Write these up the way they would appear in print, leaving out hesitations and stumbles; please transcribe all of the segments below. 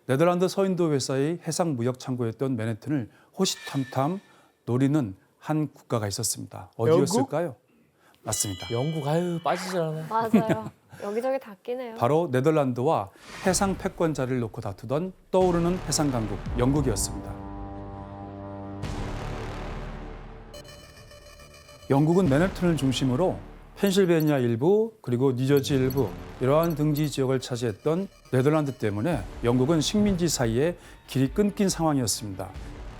네덜란드 서인도 회사의 해상 무역 창고였던 맨해튼을 호시탐탐 노리는 한 국가가 있었습니다. 어디였을까요? 맞습니다. 영국 아유 빠지질 않아. 맞아요. 여기저기 다 끼네요. 바로 네덜란드와 해상 패권자를 놓고 다투던 떠오르는 해상 강국 영국이었습니다. 영국은 맨해튼을 중심으로 펜실베니아 일부 그리고 뉴저지 일부 이러한 등지 지역을 차지했던 네덜란드 때문에 영국은 식민지 사이에 길이 끊긴 상황이었습니다.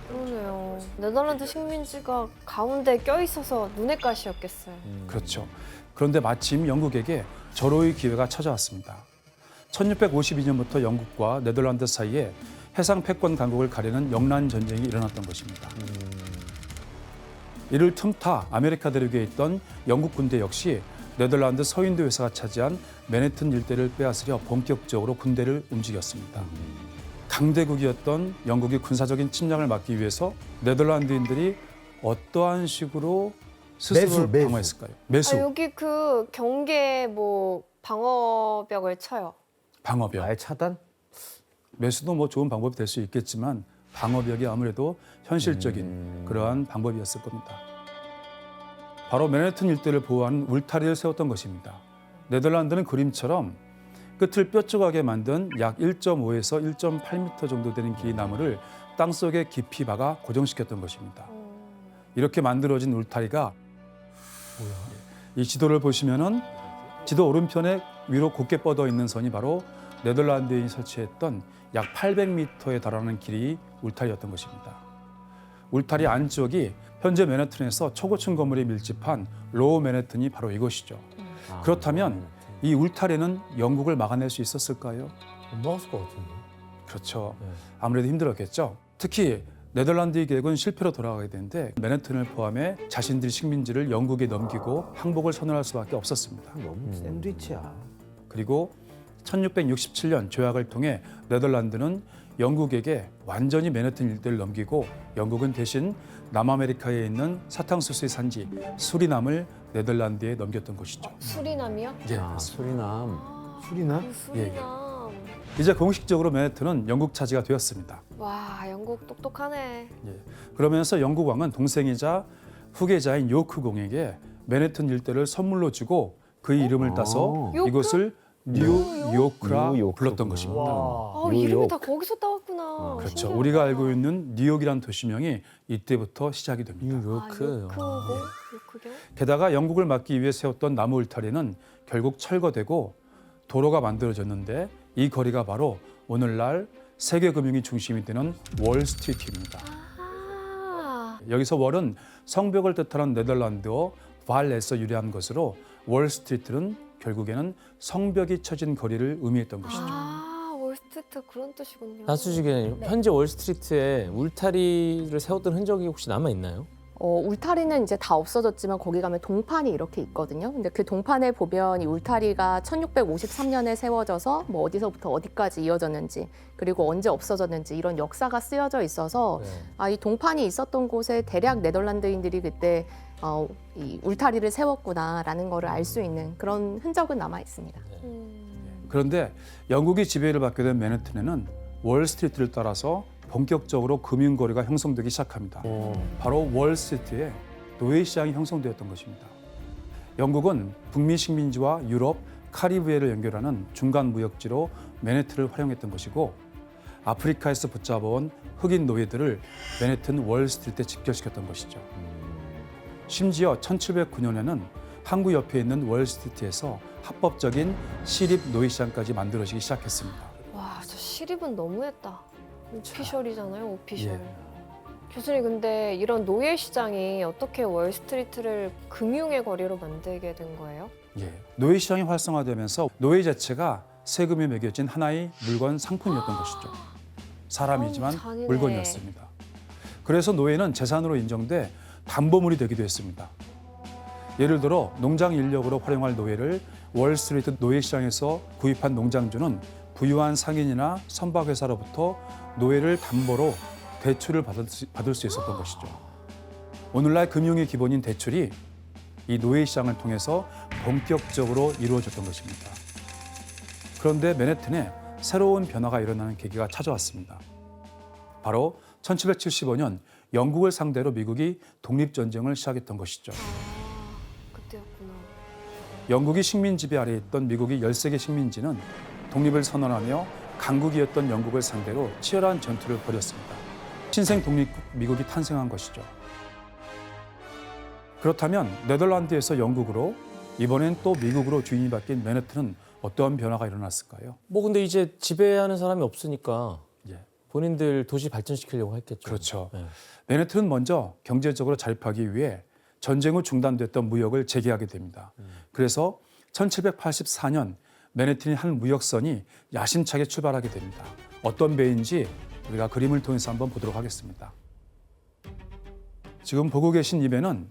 그러네요. 네덜란드 식민지가 가운데 껴있어서 눈의 가시였겠어요. 그렇죠. 그런데 마침 영국에게 절호의 기회가 찾아왔습니다. 1652년부터 영국과 네덜란드 사이에 해상 패권 강국을 가리는 영란 전쟁이 일어났던 것입니다. 이를 틈타 아메리카 대륙에 있던 영국 군대 역시 네덜란드 서인도 회사가 차지한 맨해튼 일대를 빼앗으려 본격적으로 군대를 움직였습니다. 강대국이었던 영국의 군사적인 침략을 막기 위해서 네덜란드인들이 어떠한 식으로 스스로를 매수. 방어했을까요? 매수, 아, 여기 그 경계 뭐 방어벽을 쳐요. 방어벽. 아예 차단? 매수도 뭐 좋은 방법이 될 수 있겠지만 방어벽이 아무래도 현실적인 그러한 방법이었을 겁니다. 바로 맨해튼 일대를 보호하는 울타리를 세웠던 것입니다. 네덜란드는 그림처럼 끝을 뾰족하게 만든 약 1.5에서 1.8m 정도 되는 길이 나무를 땅속에 깊이 박아 고정시켰던 것입니다. 이렇게 만들어진 울타리가 이 지도를 보시면은 지도 오른편에 위로 곧게 뻗어 있는 선이 바로 네덜란드인이 설치했던 약 800m에 달하는 길이 울타리였던 것입니다. 울타리 안쪽이 현재 맨해튼에서 초고층 건물이 밀집한 로우 맨해튼이 바로 이것이죠. 그렇다면 이 울타리는 영국을 막아낼 수 있었을까요? 못 막았을 것 같은데. 그렇죠. 네. 아무래도 힘들었겠죠. 특히 네덜란드의 계획은 실패로 돌아가게 되는데 맨해튼을 포함해 자신들의 식민지를 영국에 넘기고 항복을 선언할 수밖에 없었습니다. 너무 샌드위치야. 그리고 1667년 조약을 통해 네덜란드는 영국에게 완전히 맨해튼 일대를 넘기고 영국은 대신 남아메리카에 있는 사탕수수의 산지 수리남을 네덜란드에 넘겼던 것이죠. 수리남이요? 예, 아, 수리남. 수리남? 수리남. 이제 공식적으로 맨해튼은 영국 차지가 되었습니다. 와, 영국 똑똑하네. 예. 그러면서 영국 왕은 동생이자 후계자인 요크 공에게 맨해튼 일대를 선물로 주고 그의 이름을 따서 요크? 이곳을 뉴요크라 뉴요크. 불렀던 것입니다. 아, 뉴욕. 이름이 다 거기서 따왔구나. 그렇죠. 신기하다. 우리가 알고 있는 뉴욕이라는 도시명이 이때부터 시작이 됩니다. 아, 뉴요크. 요크경? 게다가 영국을 막기 위해 세웠던 나무 울타리는 결국 철거되고 도로가 만들어졌는데 이 거리가 바로 오늘날 세계 금융의 중심이 되는 월스트리트입니다. 아, 여기서 월은 성벽을 뜻하는 네덜란드어 발에서 유래한 것으로 월스트리트는 결국에는 성벽이 쳐진 거리를 의미했던 것이죠. 월스트리트 그런 뜻이군요. 나수지 기자님, 현재 월스트리트에 울타리를 세웠던 흔적이 혹시 남아 있나요? 울타리는 이제 다 없어졌지만 거기 가면 동판이 이렇게 있거든요. 근데 그 동판에 보면 이 울타리가 1653년에 세워져서 뭐 어디서부터 어디까지 이어졌는지 그리고 언제 없어졌는지 이런 역사가 쓰여져 있어서 이 동판이 있었던 곳에 대략 네덜란드인들이 그때 이 울타리를 세웠구나라는 거를 알 수 있는 그런 흔적은 남아 있습니다. 그런데 영국이 지배를 받게 된 맨해튼에는 월스트리트를 따라서 본격적으로 금융거래가 형성되기 시작합니다. 바로 월스트리트에 노예시장이 형성되었던 것입니다. 영국은 북미 식민지와 유럽, 카리브해를 연결하는 중간 무역지로 맨해튼을 활용했던 것이고 아프리카에서 붙잡아온 흑인 노예들을 맨해튼 월스트리트에 집결시켰던 것이죠. 심지어 1709년에는 항구 옆에 있는 월스트리트에서 합법적인 시립 노예시장까지 만들어지기 시작했습니다. 와, 저 시립은 너무했다. 오피셜이잖아요, 오피셜. 예. 교수님, 근데 이런 노예 시장이 어떻게 월스트리트를 금융의 거리로 만들게 된 거예요? 예. 노예시장이 활성화되면서 노예 자체가 세금이 매겨진 하나의 물건 상품이었던 것이죠. 사람이지만 어우, 잔인해. 물건이었습니다. 그래서 노예는 재산으로 인정돼 담보물이 되기도 했습니다. 예를 들어 농장 인력으로 활용할 노예를 월스트리트 노예시장에서 구입한 농장주는 부유한 상인이나 선박회사로부터 노예를 담보로 대출을 받을 수 있었던 것이죠. 오늘날 금융의 기본인 대출이 이 노예시장을 통해서 본격적으로 이루어졌던 것입니다. 그런데 맨해튼에 새로운 변화가 일어나는 계기가 찾아왔습니다. 바로 1775년 영국을 상대로 미국이 독립전쟁을 시작했던 것이죠. 그때였구나. 영국이 식민 지배 아래 있던 미국이 13개 식민지는 독립을 선언하며 강국이었던 영국을 상대로 치열한 전투를 벌였습니다. 신생 독립국 미국이 탄생한 것이죠. 그렇다면 네덜란드에서 영국으로 이번엔 또 미국으로 주인이 바뀐 맨해튼은 어떠한 변화가 일어났을까요? 뭐 근데 이제 지배하는 사람이 없으니까 예. 본인들 도시 발전시키려고 했겠죠. 그렇죠. 네. 맨해튼은 먼저 경제적으로 자립하기 위해 전쟁 후 중단됐던 무역을 재개하게 됩니다. 그래서 1784년 맨해튼의 한 무역선이 야심차게 출발하게 됩니다. 어떤 배인지 우리가 그림을 통해서 한번 보도록 하겠습니다. 지금 보고 계신 이 배는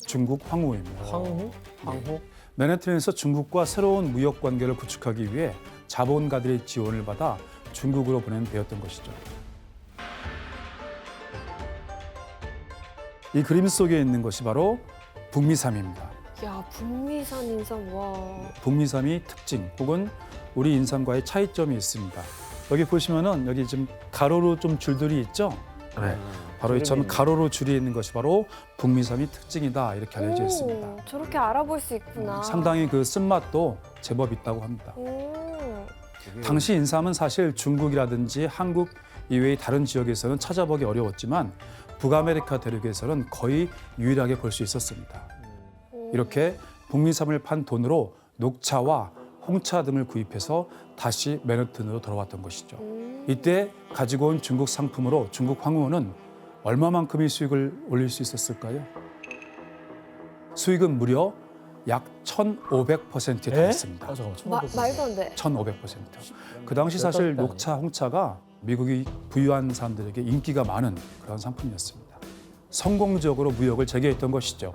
중국 황후입니다. 황후? 황후? 맨해튼에서 중국과 새로운 무역 관계를 구축하기 위해 자본가들의 지원을 받아 중국으로 보낸 배였던 것이죠. 이 그림 속에 있는 것이 바로 북미섬입니다. 야, 북미산 인삼 와. 북미섬이 특징 혹은 우리 인삼과의 차이점이 있습니다. 여기 보시면은 여기 지금 가로로 좀 줄들이 있죠? 네. 바로 이처럼 가로로 줄이 있는 것이 바로 북미섬이 특징이다 이렇게 알려져 있습니다. 저렇게 알아볼 수 있구나. 상당히 그 쓴맛도 제법 있다고 합니다. 오. 당시 인삼은 사실 중국이라든지 한국 이외의 다른 지역에서는 찾아보기 어려웠지만 북아메리카 대륙에서는 거의 유일하게 볼 수 있었습니다. 이렇게 북미섬을 판 돈으로 녹차와 홍차 등을 구입해서 다시 맨해튼으로 돌아왔던 것이죠. 이때 가지고 온 중국 상품으로 중국 황후는 얼마만큼의 수익을 올릴 수 있었을까요? 수익은 무려 약 1,500%에 달했습니다. 잠깐만. 말도 안 돼. 1,500%. 그 당시 사실 녹차, 홍차가 미국이 부유한 사람들에게 인기가 많은 그런 상품이었습니다. 성공적으로 무역을 재개했던 것이죠.